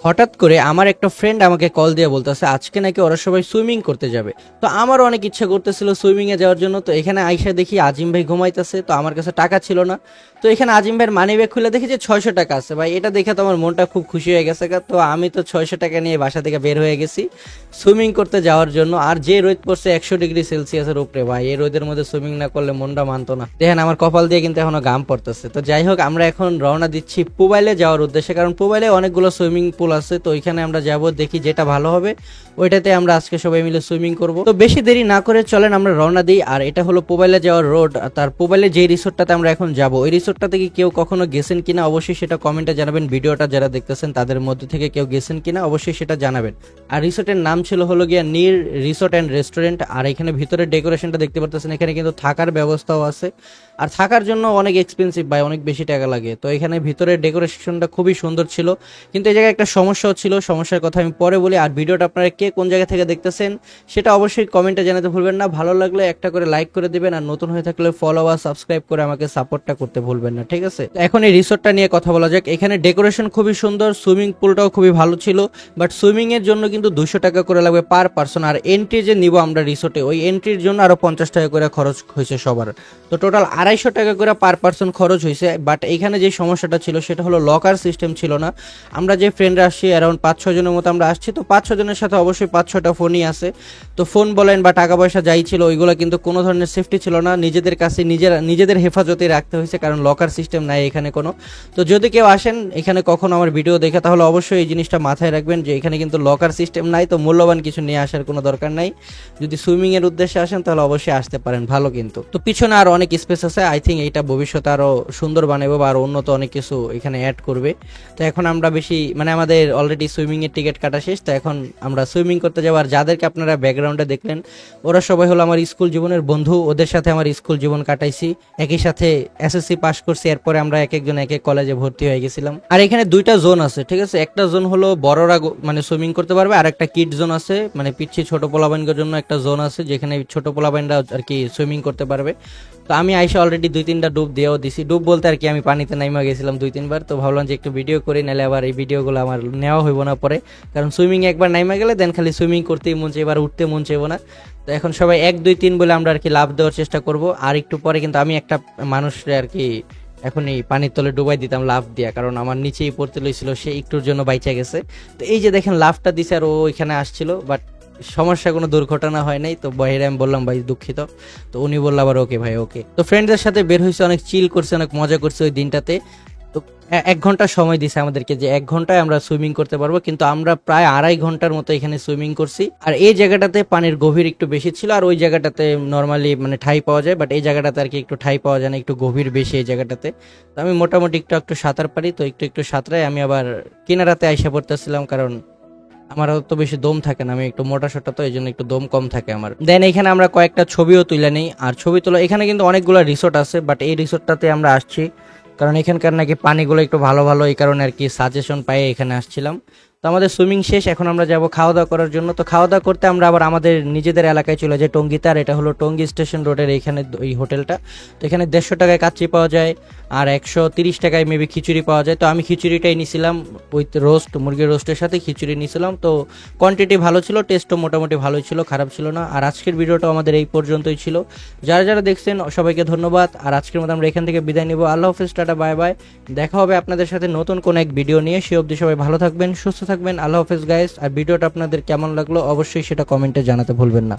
হঠাৎ করে আমার একটা ফ্রেন্ড আমাকে কল দিয়ে বলতেছে আজকে নাকি ওরা সবাই সুইমিং করতে যাবে। তো আমারও অনেক ইচ্ছা করতেছিল সুইমিং এ যাওয়ার জন্য। তো এখানে আইসা দেখি আজিম ভাই ঘুমাইতেছে, তো আমার কাছে টাকা ছিল না। তো এখানে আজিম ভাইয়ের মানি ব্যাগ খুলে দেখি যে 600 টাকা আছে। ভাই এটা দেখে তো আমার মনটা খুব খুশি হয়ে গেছে তো আমি তো 600 টাকা নিয়ে বাসা থেকে বের হয়ে গেছি সুইমিং করতে যাওয়ার জন্য। আর যে রোদ পড়ছে 100 ডিগ্রি সেলসিয়াসের উপরে, ভাই এই রোদের মধ্যে সুইমিং না করলে মনটা মানতো না। দেখেন আমার কপাল দিয়ে কিন্তু এখনো ঘাম পড়তেছে। তো যাই হোক, আমরা এখন রওনা দিচ্ছি পুবাইলে যাওয়ার উদ্দেশ্যে, কারণ পুবাইলে অনেকগুলো সুইমিং পুল আছে। তো ওইখানে আমরা যাব, দেখি যেটা ভালো হবে ওইটাতে আমরা আজকে সবাই মিলে সুইমিং করব। তো বেশি দেরি না করে চলেন আমরা রওনা দিই। আর এটা হলো পুবাইলে যাওয়ার রোড। তার পুবাইলে যে রিসোর্টটাতে আমরা এখন যাব, ওই রিসোর্টটা থেকে কেউ কখনো গেছেন কিনা অবশ্যই সেটা কমেন্টে জানাবেন। ভিডিওটা যারা দেখতেছেন তাদের মধ্যে থেকে কেউ গেছেন কিনা অবশ্যই সেটা জানাবেন। আর রিসোর্টের নাম ছিল হলো গিয়া নীর রিসোর্ট অ্যান্ড রেস্টুরেন্ট। আর এখানে ভিতরে ডেকোরেশনটা দেখতে পাচ্ছেন, এখানে কিন্তু থাকার ব্যবস্থাও আছে। আর থাকার জন্য অনেক এক্সপেন্সিভ ভাই, অনেক বেশি টাকা লাগে। তো এখানে ভিতরে ডেকোরেশনটা খুবই সুন্দর ছিল, কিন্তু এই জায়গায় একটা সমস্যাও ছিল, সমস্যার কথা আমি পরে বলি। আর ভিডিওটা আপনারা কে কোন জায়গা থেকে দেখতেছেন সেটা অবশ্যই কমেন্টে জানাতে ভুলবেন না। ভালো লাগলে একটা করে লাইক করে দিবেন, আর নতুন হয়ে থাকলে ফলো বা সাবস্ক্রাইব করে আমাকে সাপোর্টটা করতে ভুলবেন না, ঠিক আছে? এখন এই রিসোর্টটা নিয়ে কথা বলা যাক। এখানে ডেকোরেশন খুবই সুন্দর, সুইমিং পুলটাও খুবই ভালো ছিল, বাট সুইমিং এর জন্য কিন্তু 200 টাকা করে লাগবে পার পার্সন। আর এন্ট্রি যে নিব আমরা রিসোর্টে, ওই এন্ট্রির জন্য আরো 50 টাকা করে খরচ হয়েছে সবার। তো টোটাল 250 টাকা করে পার পার্সন খরচ হয়েছে। বাট এখানে যে সমস্যাটা ছিল সেটা হলো লকার সিস্টেম ছিল না। আমরা যে ফ্রেন্ডরা আসছি অ্যারাউন্ড 5-6 জনের মতো আমরা আসছি, তো 5-6 জনের সাথে অবশ্যই 5-6টা ফোনই আছে। তো ফোন বলেন বা টাকা পয়সা যাই ছিল ওইগুলো কিন্তু কোনো ধরনের সেফটি ছিল না, নিজেদের কাছে নিজেদের হেফাজতে রাখতে হয়েছে, কারণ লকার সিস্টেম নাই এখানে কোনো। তো যদি কেউ আসেন এখানে কখনো আমার ভিডিও দেখে, তাহলে অবশ্যই এই জিনিসটা মাথায় রাখবেন যে এখানে কিন্তু লকার সিস্টেম নাই। তো মূল্যবান কিছু নিয়ে আসার কোনো দরকার নাই। যদি সুইমিং এর উদ্দেশ্যে আসেন তাহলে অবশ্যই আসতে পারেন, ভালো কিন্তু। তো পিছনে আরো অনেক স্পেস আছে, আই থিঙ্ক এইটা ভবিষ্যতে আরো সুন্দর বানাবো বা আরো উন্নত অনেক কিছু এখানে অ্যাড করবে। তো এখন আমরা বেশি আমাদের অলরেডি সুইমিং এর টিকিট কাটা শেষ, তো এখন আমরা সুইমিং করতে যাবো। আর যাদেরকে আপনারা ব্যাকগ্রাউন্ডে দেখলেন ওরা সবাই হলো আমার স্কুল জীবনের বন্ধু, ওদের সাথে আমার স্কুল জীবন কাটাইছি, একই সাথে এসএসসি পাস করছি, এরপরে আমরা এক একজন এক এক কলেজে ভর্তি হয়ে গেছিলাম। আর এখানে দুইটা জোন আছে, ঠিক আছে? একটা জোন হলো বড়রা সুইমিং করতে পারবে, আর একটা কিড জোন আছে, পিচ্ছি ছোট পোলাবাইনদের জন্য একটা জোন আছে যেখানে ছোট পোলাবাইনরা আর কি সুইমিং করতে পারবে। তো আমি আইসা অলরেডি 2-3টা ডুব দিয়েও দিছি। ডুব বলতে আর কি আমি পানিতে নাইমা গেছিলাম 2-3 বার। তো ভাবলাম যে একটু ভিডিও করি, নাহলে আবার এই ভিডিওগুলো আমার নেওয়া হইব না পরে, কারণ সুইমিং একবার নাইমা গেলে দেন খালি সুইমিং করতেই মন চাই, এবার উঠতে মন চাইব না। তো এখন সবাই 1-2-3 বলে আমরা আর কি লাভ দেওয়ার চেষ্টা করব। আর একটু পরে কিন্তু আমি একটা মানুষরে আর কি এখনই পানির তলে ডুবাই দিতাম লাভ দিয়া, কারণ আমার নিচেই পড়তে লইছিল, সে একটুর জন্য বাইচা গেছে। তো এই যে দেখেন লাভটা দিছে, আর ও এখানে আসছিল, বাট সমস্যা কোনো দুর্ঘটনা হয় নাই। তো বাইরে আমি বললাম ভাই দুঃখিত, তো উনি বললো আবার ওকে ভাই ওকে। তো ফ্রেন্ডদের সাথে বের হয়েছে, অনেক চিল করছে, অনেক মজা করছে ওই দিনটাতে। তো 1 ঘন্টা সময় দিছে আমাদেরকে যে 1 ঘন্টায় আমরা সুইমিং করতে পারবো, কিন্তু আমরা প্রায় 2.5 ঘন্টার মতো এখানে সুইমিং করছি। আর এই জায়গাটাতে পানির গভীর একটু বেশি ছিল, আর ওই জায়গাটাতে নর্মালি ঠাই পাওয়া যায়, বাট এই জায়গাটাতে আর কি একটু ঠাই পাওয়া যায় না, একটু গভীর বেশি এই জায়গাটাতে। তো আমি মোটামুটি একটু সাঁতার পারি, তো একটু সাঁতরাই আমি আবার কিনারাতে আইসা পড়তেছিলাম, কারণ আমার তো বেশি দম থাকে না, আমি একটু মোটা সোটা, তো এই জন্য একটু দম কম থাকে আমার। দেন এখানে আমরা কয়েকটা ছবিও তুলে নিই। আর ছবি তোলা এখানে কিন্তু অনেকগুলো রিসোর্ট আছে, বাট এই রিসোর্টটাতে আমরা আসছি কারণ এখানকার নাকি পানিগুলো একটু ভালো ভালো, এই কারণে আর কি সাজেশন পাই এখানে আসছিলাম। তো আমাদের সুইমিং শেষ, এখন আমরা যাব খাওয়া দাওয়া করার জন্য। তো খাওয়া দাওয়া করতে আমরা আবার আমাদের নিজেদের এলাকায় চলে যাই, টঙ্গিতে। আর এটা হলো টঙ্গী স্টেশন রোডের এইখানে এই হোটেলটা। তো এখানে 150 টাকায় কাচ্চি পাওয়া যায়, আর 130 টাকায় মেবি খিচুড়ি পাওয়া যায়। তো আমি খিচুড়িটাই নিছিলাম, উইথ রোস্ট, মুরগির রোস্টের সাথে খিচুড়ি নিছিলাম। তো কোয়ান্টিটি ভালো ছিল, টেস্টও মোটামুটি ভালোই ছিল, খারাপ ছিল না। আর আজকের ভিডিওটা আমাদের এই পর্যন্তই ছিল। যারা যারা দেখছেন সবাইকে ধন্যবাদ। আর আজকের মতো আমরা এখান থেকে বিদায় নিব। আল্লাহ হাফেজ, টাটা, বাই বাই। দেখা হবে আপনাদের সাথে নতুন কোন এক ভিডিও নিয়ে। সে অবধি সবাই ভালো থাকবেন, সুস্থ থাকবেন। আল্লাহ হাফেজ গাইস। আর ভিডিওটা আপনাদের কেমন লাগলো অবশ্যই সেটা কমেন্টে জানাতে ভুলবেন না।